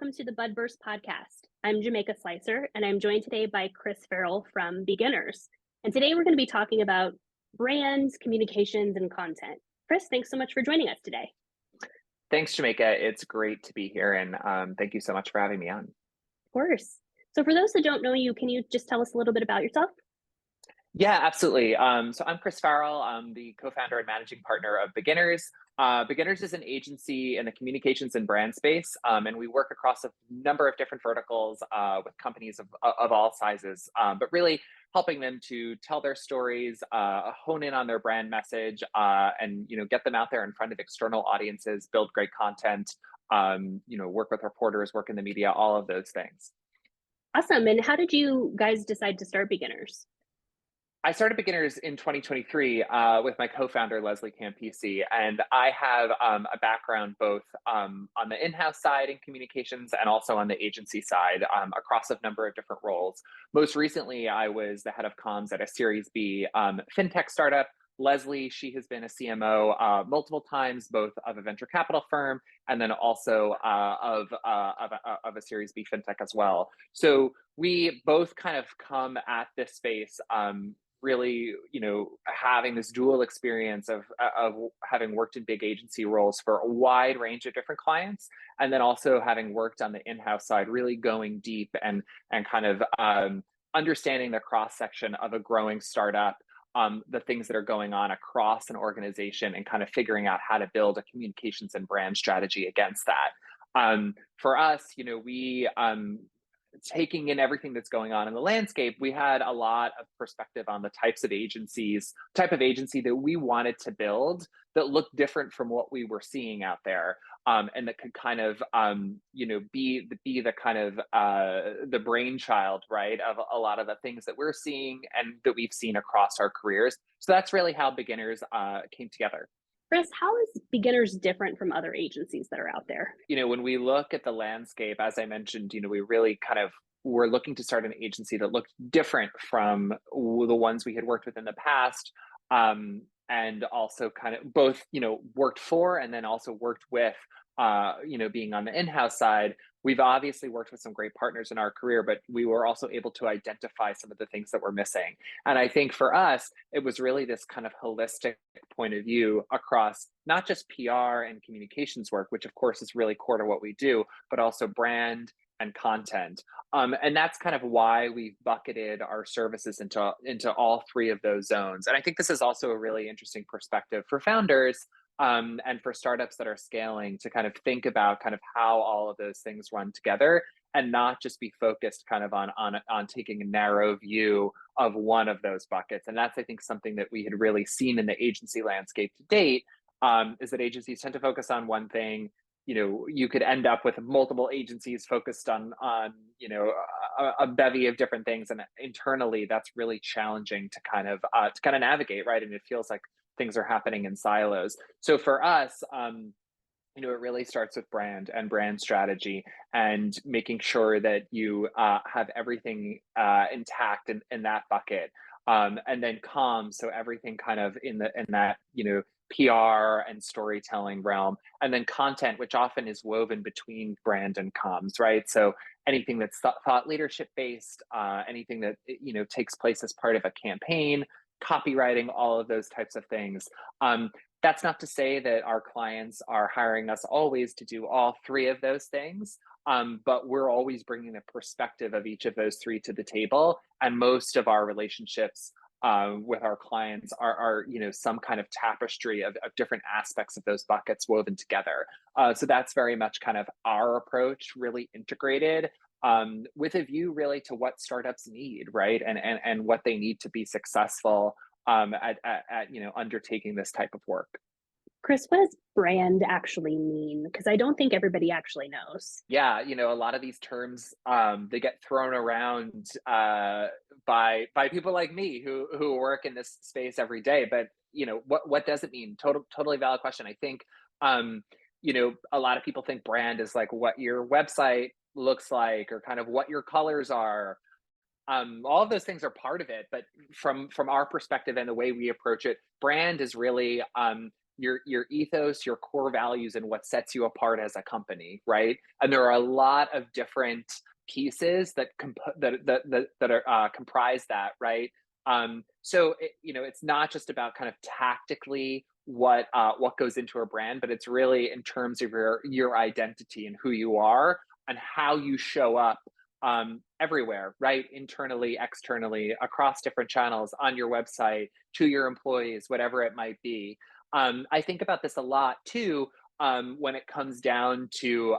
welcome to the Budburst Podcast. I'm Jamaica Slicer, and I'm joined today by Chris Farrell from Beginners. And today we're going to be talking about brands, communications, and content. Chris, thanks so much for joining us today. Thanks, Jamaica. It's great to be here, and thank you so much for having me on. Of course. So for those that don't know you, can you just tell us a little bit about yourself? Yeah, absolutely. So I'm Chris Farrell. I'm the co-founder and managing partner of Beginners. Beginners is an agency in the communications and brand space, and we work across a number of different verticals with companies of all sizes, but really helping them to tell their stories, hone in on their brand message, and get them out there in front of external audiences, build great content, work with reporters, work in the media, all of those things. Awesome. And how did you guys decide to start Beginners? I started Beginners in 2023 with my co-founder, Leslie Campisi, and I have a background both on the in-house side in communications and also on the agency side across a number of different roles. Most recently, I was the head of comms at a Series B fintech startup. Leslie, she has been a CMO multiple times, both of a venture capital firm and then also of a Series B fintech as well. So we both kind of come at this space really, having this dual experience of having worked in big agency roles for a wide range of different clients, and then also having worked on the in-house side, really going deep and kind of understanding the cross section of a growing startup, the things that are going on across an organization, and kind of figuring out how to build a communications and brand strategy against that. For us, we taking in everything that's going on in the landscape, we had a lot of perspective on the type of agency that we wanted to build that looked different from what we were seeing out there, and that could kind of, be the kind of the brainchild, right, of a lot of the things that we're seeing and that we've seen across our careers. So that's really how Beginners came together. Chris, how is Beginners different from other agencies that are out there? When we look at the landscape, as I mentioned, we really we're looking to start an agency that looked different from the ones we had worked with in the past, and also kind of both, worked for and then also worked with, being on the in-house side. We've obviously worked with some great partners in our career, but we were also able to identify some of the things that we're missing. And I think for us, it was really this kind of holistic point of view across not just PR and communications work, which of course is really core to what we do, but also brand and content. And that's kind of why we've bucketed our services into all three of those zones. And I think this is also a really interesting perspective for founders, and for startups that are scaling, to kind of think about kind of how all of those things run together, and not just be focused kind of on taking a narrow view of one of those buckets. And that's, I think, something that we had really seen in the agency landscape to date, is that agencies tend to focus on one thing. You could end up with multiple agencies focused on a bevy of different things, and internally that's really challenging to kind of navigate, right? And it feels like things are happening in silos. So for us, it really starts with brand and brand strategy, and making sure that you have everything intact in that bucket, and then comms, so everything kind of in that PR and storytelling realm, and then content, which often is woven between brand and comms, right? So anything that's thought leadership based, anything that takes place as part of a campaign, copywriting, all of those types of things. That's not to say that our clients are hiring us always to do all three of those things, but we're always bringing the perspective of each of those three to the table. And most of our relationships with our clients are some kind of tapestry of different aspects of those buckets woven together. So that's very much kind of our approach, really integrated, with a view really to what startups need, right? And what they need to be successful at undertaking this type of work. Chris, what does brand actually mean? Because I don't think everybody actually knows. Yeah, a lot of these terms, they get thrown around by people like me who work in this space every day. But what does it mean? Totally valid question. I think a lot of people think brand is like what your website looks like, or kind of what your colors are. All of those things are part of it, but from our perspective and the way we approach it, brand is really your ethos, your core values, and what sets you apart as a company, right? And there are a lot of different pieces that are comprise that, right? So it's not just about kind of tactically what goes into a brand, but it's really in terms of your identity and who you are and how you show up everywhere, right? Internally, externally, across different channels, on your website, to your employees, whatever it might be. I think about this a lot too when it comes down to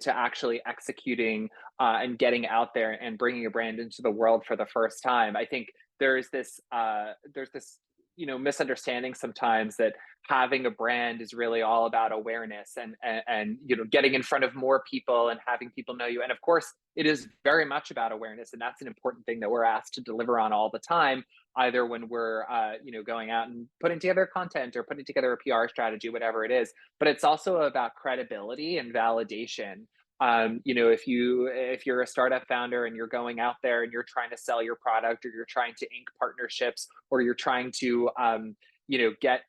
actually executing and getting out there and bringing a brand into the world for the first time. I think there's this misunderstanding sometimes that having a brand is really all about awareness and getting in front of more people and having people know you. And of course it is very much about awareness, and that's an important thing that we're asked to deliver on all the time, either when we're going out and putting together content or putting together a PR strategy, whatever it is. But it's also about credibility and validation. If you're a startup founder and you're going out there and you're trying to sell your product, or you're trying to ink partnerships, or you're trying to get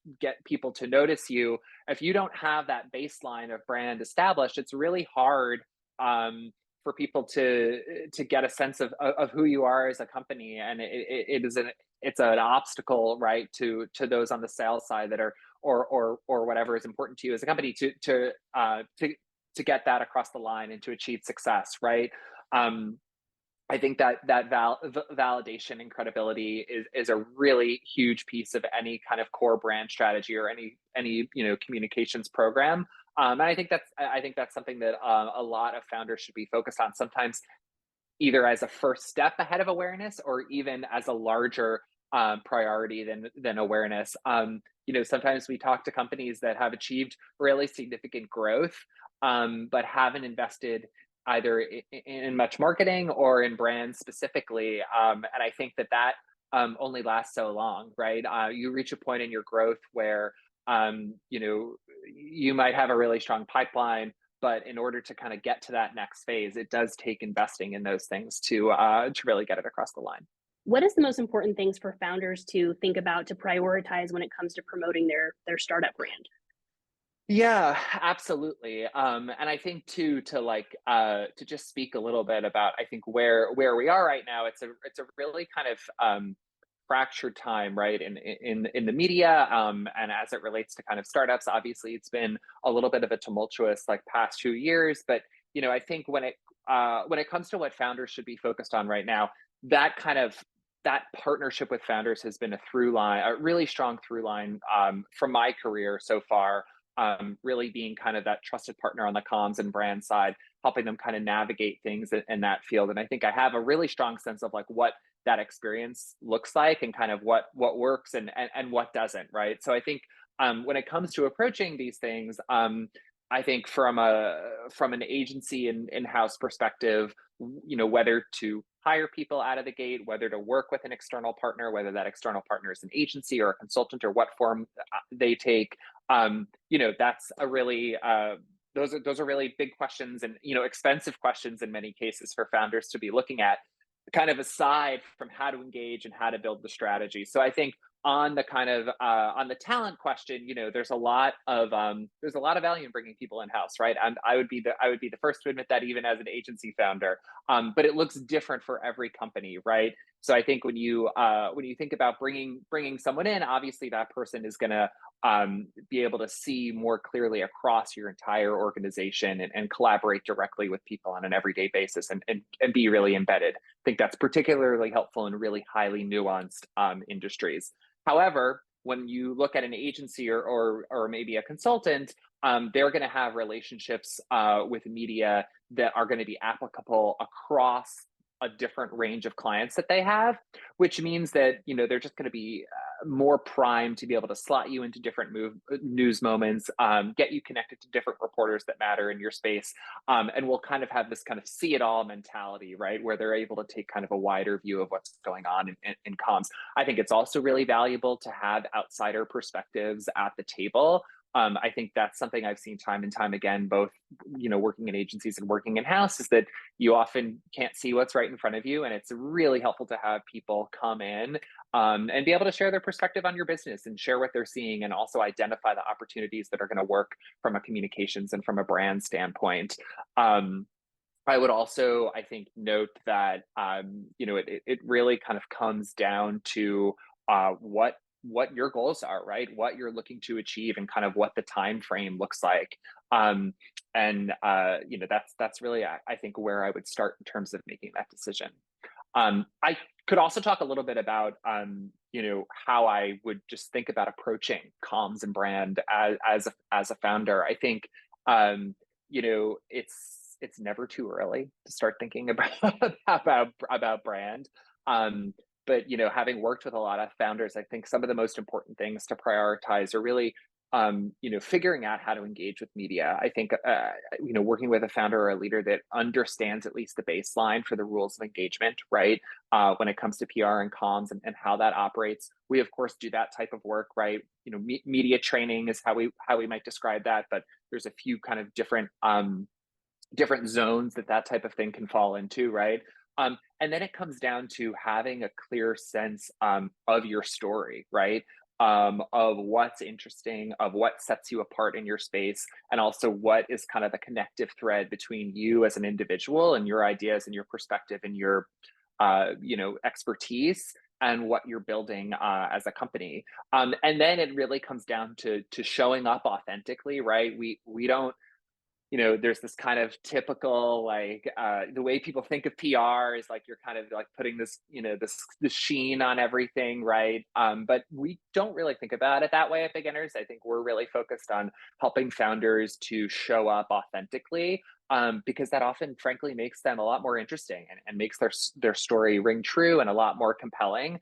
people to notice you, if you don't have that baseline of brand established, it's really hard for people to get a sense of who you are as a company. And it's an obstacle, right, to those on the sales side that are or whatever is important to you as a company to get that across the line and to achieve success, right? I think that validation and credibility is a really huge piece of any kind of core brand strategy or any communications program. And I think that's something that a lot of founders should be focused on. Sometimes either as a first step ahead of awareness, or even as a larger priority than awareness. Sometimes we talk to companies that have achieved really significant growth, but haven't invested either in much marketing or in brands specifically. And I think that only lasts so long, right? You reach a point in your growth where you might have a really strong pipeline, but in order to kind of get to that next phase, it does take investing in those things to really get it across the line. What is the most important things for founders to think about, to prioritize when it comes to promoting their startup brand? Yeah, absolutely. And I think too, to just speak a little bit about, I think where we are right now, it's a really kind of fractured time, right? In the media, and as it relates to kind of startups, obviously it's been a little bit of a tumultuous past 2 years. But I think when it comes to what founders should be focused on right now, that partnership with founders has been a really strong through line from my career so far. Really being kind of that trusted partner on the comms and brand side, helping them kind of navigate things in that field. And I think I have a really strong sense of what that experience looks like and kind of what works and what doesn't, right? So I think when it comes to approaching these things, I think from an agency and in-house perspective, whether to hire people out of the gate, whether to work with an external partner, whether that external partner is an agency or a consultant or what form they take, that's a really those are really big questions and expensive questions in many cases for founders to be looking at, kind of aside from how to engage and how to build the strategy. So I think on the kind of on the talent question, there's a lot of value in bringing people in house, right? And I would be the first to admit that, even as an agency founder. But it looks different for every company, right? So I think when you think about bringing someone in, obviously that person is going to be able to see more clearly across your entire organization and collaborate directly with people on an everyday basis and be really embedded. I think that's particularly helpful in really highly nuanced industries. However, when you look at an agency or maybe a consultant, they're going to have relationships with media that are going to be applicable across a different range of clients that they have, which means that they're just going to be more primed to be able to slot you into different news moments, get you connected to different reporters that matter in your space, and we'll kind of have this kind of see it all mentality, right, where they're able to take kind of a wider view of what's going on in comms. I think it's also really valuable to have outsider perspectives at the table. I think that's something I've seen time and time again, both, working in agencies and working in-house, is that you often can't see what's right in front of you. And it's really helpful to have people come in and be able to share their perspective on your business and share what they're seeing, and also identify the opportunities that are going to work from a communications and from a brand standpoint. I would also, I think, note that it really kind of comes down to what your goals are, right? What you're looking to achieve, and kind of what the time frame looks like. And that's really, I think, where I would start in terms of making that decision. I could also talk a little bit about how I would just think about approaching comms and brand as a founder. I think it's never too early to start thinking about about brand. But having worked with a lot of founders, I think some of the most important things to prioritize are really figuring out how to engage with media. I think working with a founder or a leader that understands at least the baseline for the rules of engagement, right? When it comes to PR and comms, and how that operates. We of course do that type of work, right? Media training is how we might describe that, but there's a few kind of different zones that type of thing can fall into, right? And then it comes down to having a clear sense of your story, right? Of what's interesting, of what sets you apart in your space, and also what is kind of the connective thread between you as an individual and your ideas and your perspective and your expertise, and what you're building as a company. And then it really comes down to showing up authentically, right? We don't, there's this kind of typical, like, the way people think of PR is like you're kind of like putting this, this sheen on everything, right? But we don't really think about it that way at Beginners. I think we're really focused on helping founders to show up authentically, because that often, frankly, makes them a lot more interesting, and makes their story ring true and a lot more compelling.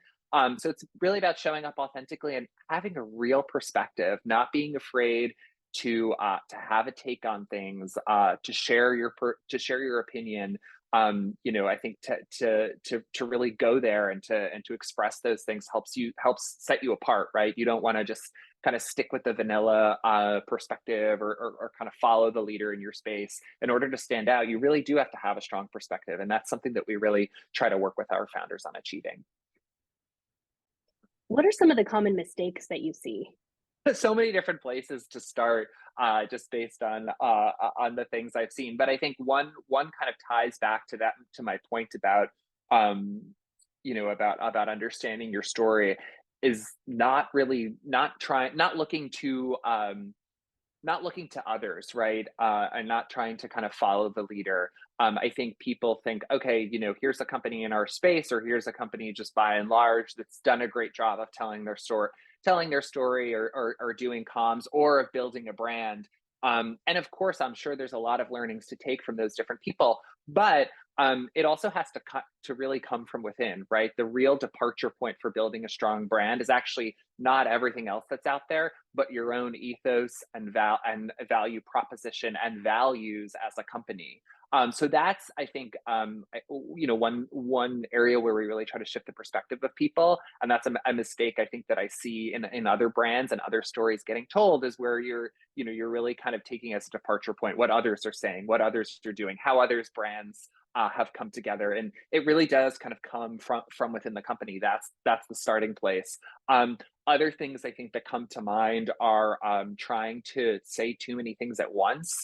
So it's really about showing up authentically and having a real perspective, not being afraid to have a take on things, to share your opinion. I think to really go there and to express those things helps set you apart, right? You don't want to just kind of stick with the vanilla perspective, or kind of follow the leader in your space. In order to stand out, you really do have to have a strong perspective, and that's something that we really try to work with our founders on achieving. What are some of the common mistakes that you see? So many different places to start, just based on the things I've seen. But I think one kind of ties back to my point about about understanding your story, is not looking to others, right? And not trying to kind of follow the leader. I think people think, okay, here's a company in our space, or here's a company just by and large that's done a great job of telling their story, or doing comms, or of building a brand. And of course, I'm sure there's a lot of learnings to take from those different people, but it also has to really come from within, right? The real departure point for building a strong brand is actually not everything else that's out there, but your own ethos and value proposition and values as a company. So that's, I think, one area where we really try to shift the perspective of people, and that's a mistake I think that I see in other brands and other stories getting told, is where you're really kind of taking as a departure point what others are saying, what others are doing, how others brands have come together, and it really does kind of come from within the company. That's the starting place. Other things I think that come to mind are trying to say too many things at once.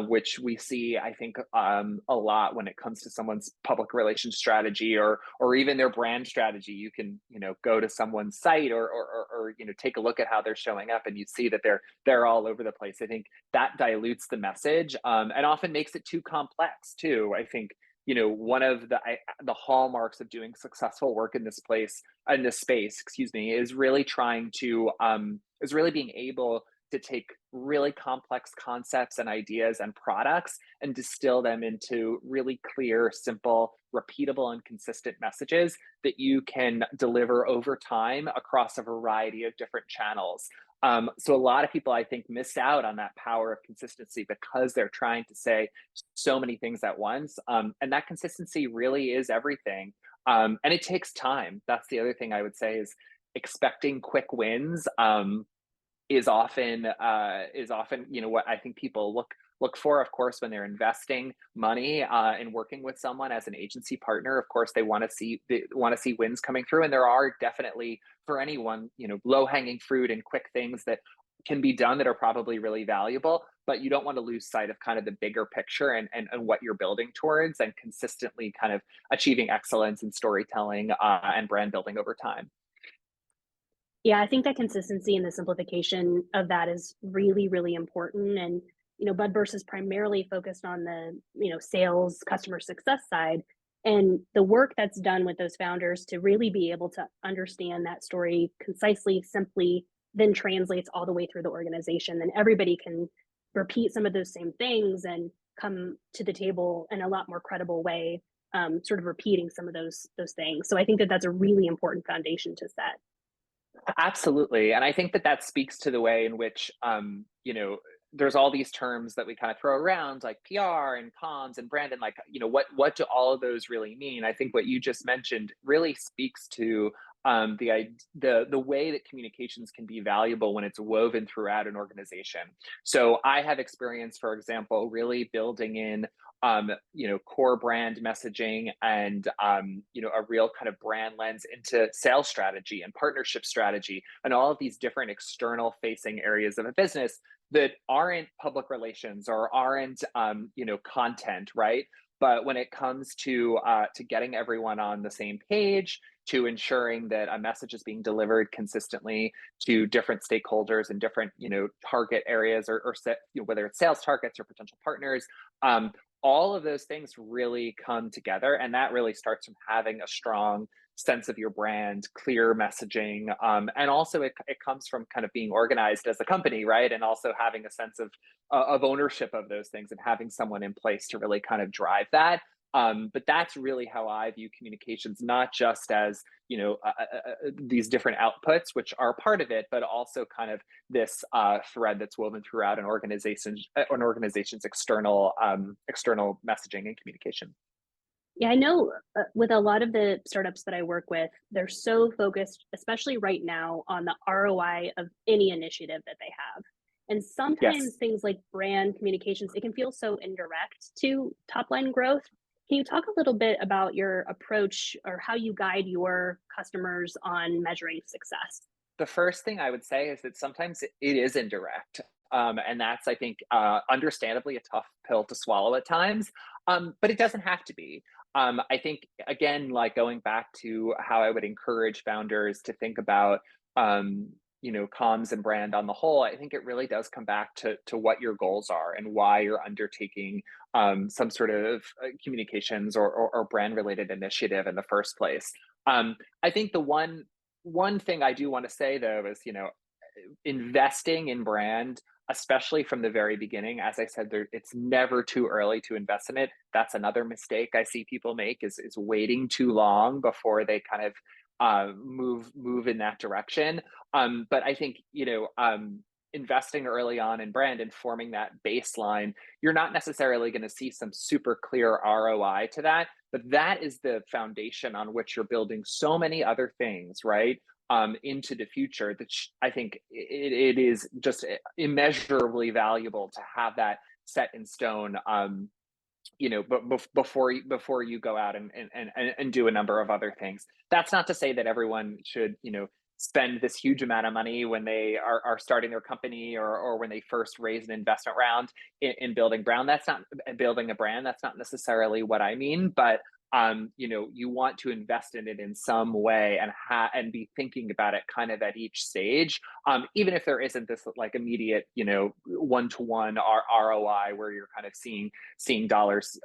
Which we see, I think, a lot when it comes to someone's public relations strategy, or even their brand strategy. You can, go to someone's site, or take a look at how they're showing up, and you see that they're all over the place. I think that dilutes the message, and often makes it too complex too. I think, one of the hallmarks of doing successful work in this space, excuse me, is really being able to take really complex concepts and ideas and products and distill them into really clear, simple, repeatable, and consistent messages that you can deliver over time across a variety of different channels. So a lot of people, I think, miss out on that power of consistency because they're trying to say so many things at once. And that consistency really is everything. And it takes time. That's the other thing I would say, is expecting quick wins. is often what I think people look for. Of course, when they're investing money in working with someone as an agency partner, of course they want to see wins coming through, and there are definitely, for anyone, low hanging fruit and quick things that can be done that are probably really valuable, but you don't want to lose sight of kind of the bigger picture and what you're building towards, and consistently kind of achieving excellence in storytelling and brand building over time. Yeah, I think that consistency and the simplification of that is really, really important. And, Budburst is primarily focused on the, sales, customer success side. And the work that's done with those founders to really be able to understand that story concisely, simply, then translates all the way through the organization. And everybody can repeat some of those same things and come to the table in a lot more credible way, sort of repeating some of those things. So I think that that's a really important foundation to set. Absolutely. And I think that speaks to the way in which, there's all these terms that we kind of throw around, like PR and comms and brand, and like, what do all of those really mean? I think what you just mentioned really speaks to the way that communications can be valuable when it's woven throughout an organization. So I have experience, for example, really building in core brand messaging and a real kind of brand lens into sales strategy and partnership strategy and all of these different external facing areas of a business that aren't public relations or aren't content, right? But when it comes to getting everyone on the same page, to ensuring that a message is being delivered consistently to different stakeholders and different target areas, or set, whether it's sales targets or potential partners, all of those things really come together, and that really starts from having a strong sense of your brand, clear messaging, and also it comes from kind of being organized as a company, right? And also having a sense of ownership of those things and having someone in place to really kind of drive that. But that's really how I view communications, not just as these different outputs, which are part of it, but also kind of this thread that's woven throughout an organization's external messaging and communication. Yeah, I know with a lot of the startups that I work with, they're so focused, especially right now, on the ROI of any initiative that they have. And sometimes Yes. things like brand communications, it can feel so indirect to top line growth. Can you talk a little bit about your approach or how you guide your customers on measuring success? The first thing I would say is that sometimes it is indirect. And that's, I think, understandably a tough pill to swallow at times, but it doesn't have to be. I think, again, like going back to how I would encourage founders to think about, comms and brand on the whole, I think it really does come back to what your goals are and why you're undertaking some sort of communications or brand related initiative in the first place. I think the one thing I do want to say though is, investing in brand, especially from the very beginning, as I said, it's never too early to invest in it. That's another mistake I see people make, is waiting too long before they kind of move in that direction. But I think, investing early on in brand and forming that baseline, you're not necessarily going to see some super clear ROI to that, but that is the foundation on which you're building so many other things, right? Into the future, that I think it is just immeasurably valuable to have that set in stone. But before you go out and do a number of other things. That's not to say that everyone should spend this huge amount of money when they are starting their company, or when they first raise an investment round in building a brand. That's not necessarily what I mean, but you want to invest in it in some way, and be thinking about it kind of at each stage, even if there isn't this like immediate, one-to-one ROI where you're kind of seeing dollars,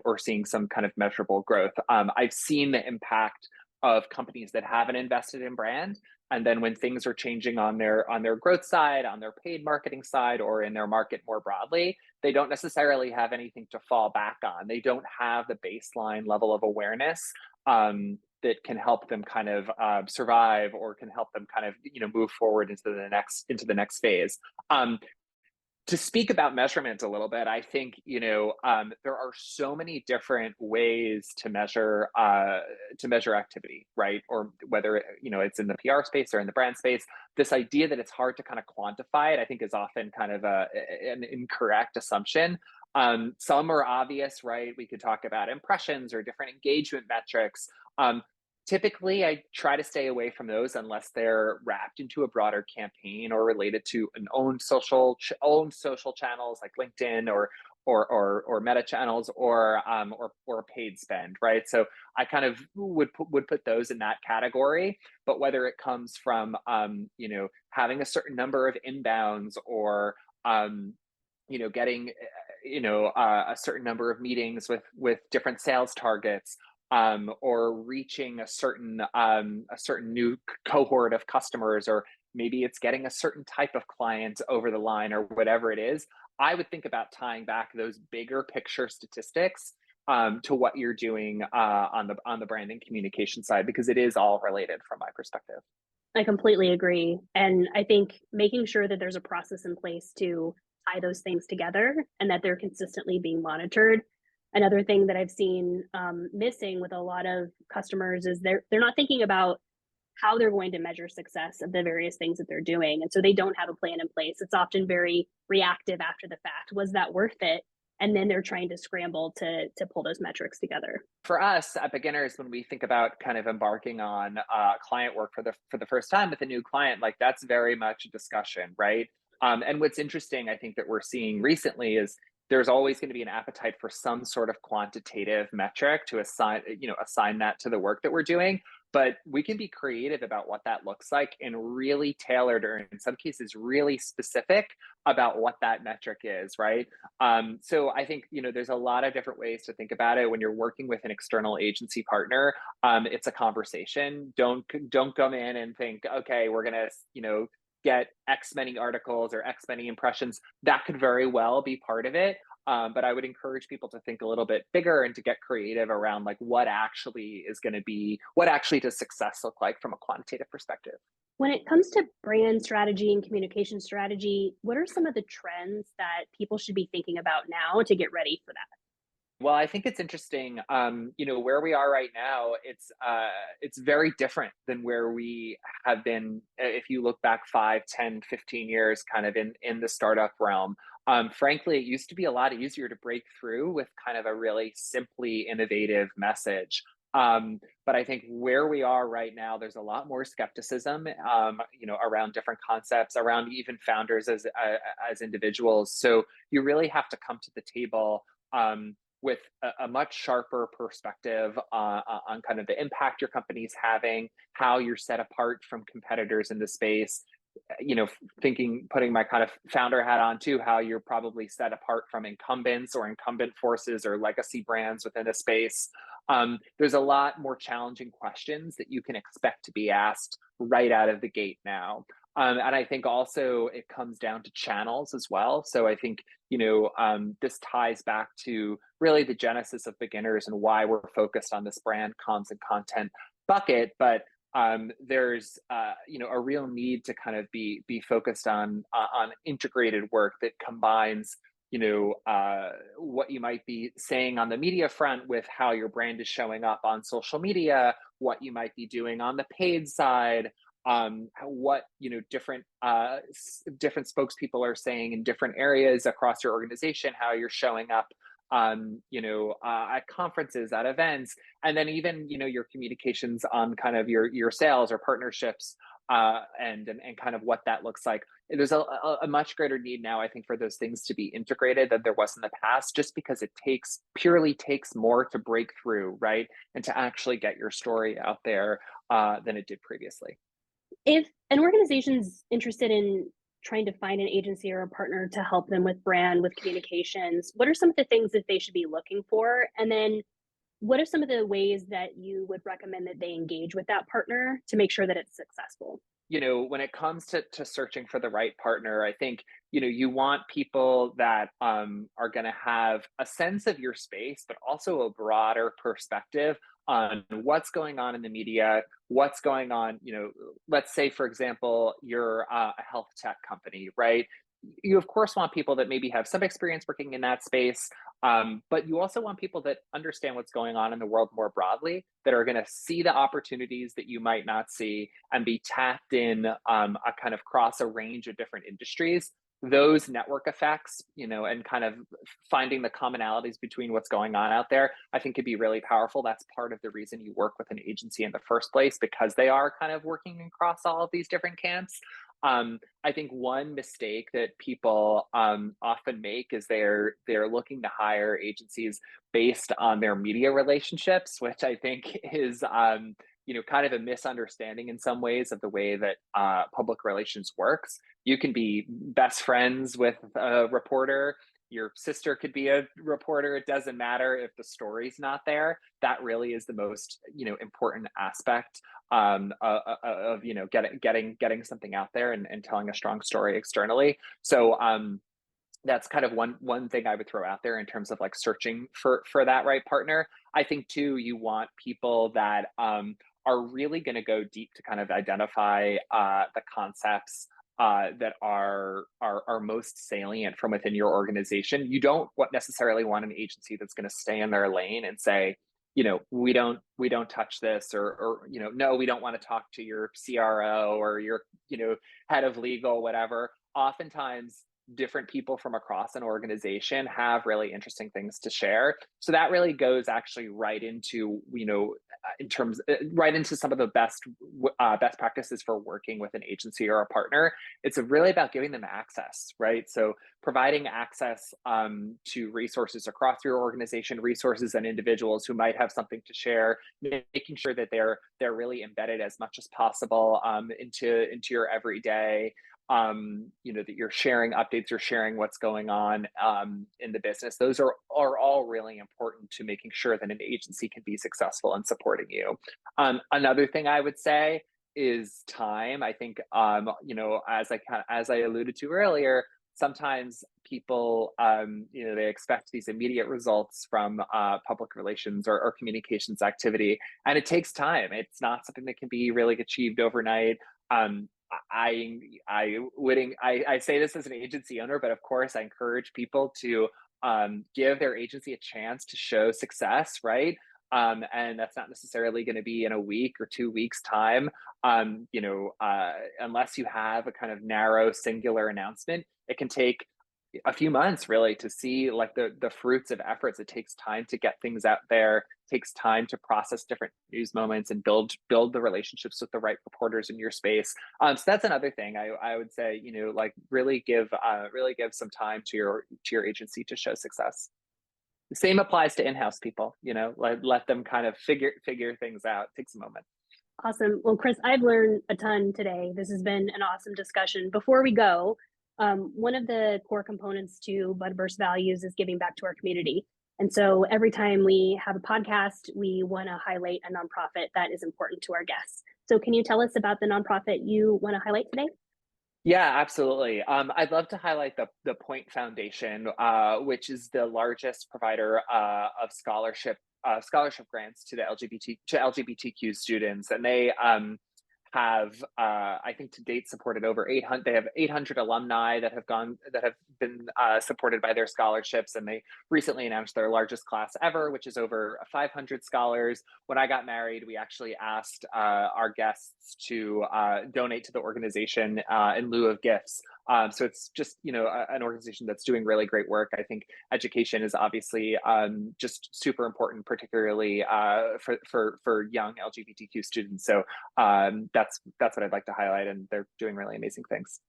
or seeing some kind of measurable growth. I've seen the impact of companies that haven't invested in brand, and then when things are changing on their growth side, on their paid marketing side, or in their market more broadly, they don't necessarily have anything to fall back on. They don't have the baseline level of awareness that can help them kind of survive, or can help them kind of move forward into the next phase. To speak about measurement a little bit, I think, there are so many different ways to measure activity, right? Or whether, it's in the PR space or in the brand space. This idea that it's hard to kind of quantify it, I think is often kind of an incorrect assumption. Some are obvious, right? We could talk about impressions or different engagement metrics. Um, Typically, I try to stay away from those unless they're wrapped into a broader campaign or related to an owned social channels like LinkedIn or Meta channels or paid spend, right? So I kind of would put those in that category. But whether it comes from having a certain number of inbounds or getting a certain number of meetings with different sales targets, or reaching a certain new cohort of customers, or maybe it's getting a certain type of client over the line, or whatever it is. I would think about tying back those bigger picture statistics to what you're doing on the branding communication side, because it is all related from my perspective. I completely agree. And I think making sure that there's a process in place to tie those things together and that they're consistently being monitored. Another thing that I've seen missing with a lot of customers is they're not thinking about how they're going to measure success of the various things that they're doing. And so they don't have a plan in place. It's often very reactive after the fact. Was that worth it? And then they're trying to scramble to pull those metrics together. For us at Beginners, when we think about kind of embarking on client work for the first time with a new client, like that's very much a discussion, right? And what's interesting, I think that we're seeing recently is there's always going to be an appetite for some sort of quantitative metric to assign that to the work that we're doing. But we can be creative about what that looks like and really tailored, or in some cases, really specific about what that metric is, right? So I think there's a lot of different ways to think about it when you're working with an external agency partner. It's a conversation. Don't come in and think, okay, we're gonna get X many articles or X many impressions. That could very well be part of it. But I would encourage people to think a little bit bigger and to get creative around like what actually does success look like from a quantitative perspective. When it comes to brand strategy and communication strategy, what are some of the trends that people should be thinking about now to get ready for that? Well, I think it's interesting. Where we are right now, it's very different than where we have been. If you look back 5, 10, 15 years, kind of in the startup realm. Frankly, it used to be a lot easier to break through with kind of a really simply innovative message. But I think where we are right now, there's a lot more skepticism, around different concepts, around even founders as individuals. So you really have to come to the table. With a much sharper perspective on kind of the impact your company's having, how you're set apart from competitors in the space, putting my kind of founder hat on too, how you're probably set apart from incumbents or incumbent forces or legacy brands within the space. There's a lot more challenging questions that you can expect to be asked right out of the gate now. And I think also it comes down to channels as well. So I think, this ties back to really the genesis of Beginners and why we're focused on this brand comms and content bucket. But there's a real need to kind of be focused on integrated work that combines what you might be saying on the media front with how your brand is showing up on social media, what you might be doing on the paid side, what different spokespeople are saying in different areas across your organization, how you're showing up at conferences, at events, and then even your communications on kind of your sales or partnerships, and kind of what that looks like. There's a much greater need now, I think, for those things to be integrated than there was in the past, just because it purely takes more to break through, right, and to actually get your story out there than it did previously. If an organization's interested in trying to find an agency or a partner to help them with brand, with communications, what are some of the things that they should be looking for? And then what are some of the ways that you would recommend that they engage with that partner to make sure that it's successful? When it comes to searching for the right partner, I think, you want people that are going to have a sense of your space, but also a broader perspective on what's going on in the media, what's going on, let's say, for example, you're a health tech company, right? you of course want people that maybe have some experience working in that space, but you also want people that understand what's going on in the world more broadly, that are going to see the opportunities that you might not see and be tapped in a kind of cross a range of different industries. Those network effects, and kind of finding the commonalities between what's going on out there, I think could be really powerful. That's part of the reason you work with an agency in the first place, because they are kind of working across all of these different camps. I think one mistake that people often make is they're looking to hire agencies based on their media relationships, which I think is kind of a misunderstanding in some ways of the way that public relations works. You can be best friends with a reporter. Your sister could be a reporter. It doesn't matter if the story's not there. That really is the most important aspect of getting something out there and telling a strong story externally. So that's kind of one thing I would throw out there in terms of like searching for that right partner. I think too, you want people that are really going to go deep to kind of identify the concepts that are most salient from within your organization. You don't necessarily want an agency that's going to stay in their lane and say, we don't touch this, or no, we don't want to talk to your CRO or your head of legal, whatever. Oftentimes different people from across an organization have really interesting things to share. So that really goes actually right into, right into some of the best practices for working with an agency or a partner. It's really about giving them access, right? So providing access to resources across your organization, resources and individuals who might have something to share, making sure that they're really embedded as much as possible into your everyday. That you're sharing updates, you're sharing what's going on in the business. Those are all really important to making sure that an agency can be successful in supporting you. Another thing I would say is time. I think, as I alluded to earlier, sometimes people, they expect these immediate results from public relations or communications activity, and it takes time. It's not something that can be really achieved overnight. I say this as an agency owner, but of course I encourage people to give their agency a chance to show success, right? And that's not necessarily going to be in a week or 2 weeks time. Unless you have a kind of narrow, singular announcement, it can take a few months really to see like the fruits of efforts. It takes time to get things out there, takes time to process different news moments and build the relationships with the right reporters in your space. So that's another thing I would say, like really give some time to your agency to show success. The same applies to in-house people, let them kind of figure things out. It takes a moment. Awesome. Well, Chris, I've learned a ton today. This has been an awesome discussion. Before we go, one of the core components to Budburst values is giving back to our community. And so every time we have a podcast, we want to highlight a nonprofit that is important to our guests. So can you tell us about the nonprofit you want to highlight today? Yeah, absolutely. I'd love to highlight the Point Foundation, which is the largest provider of scholarship grants to the LGBTQ students, and they have I think to date supported over 800. They have 800 alumni that have been supported by their scholarships, and they recently announced their largest class ever, which is over 500 scholars. When I got married, we actually asked our guests to donate to the organization in lieu of gifts. So it's just an organization that's doing really great work. I think education is obviously just super important, particularly for young LGBTQ students. So that's what I'd like to highlight, and they're doing really amazing things.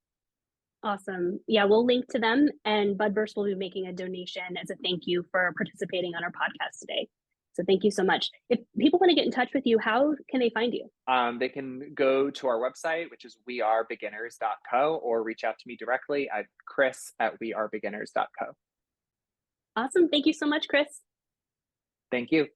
Awesome. Yeah, we'll link to them, and Budburst will be making a donation as a thank you for participating on our podcast today. So thank you so much. If people want to get in touch with you, how can they find you? They can go to our website, which is wearebeginners.co, or reach out to me directly at chris@wearebeginners.co. Awesome. Thank you so much, Chris. Thank you.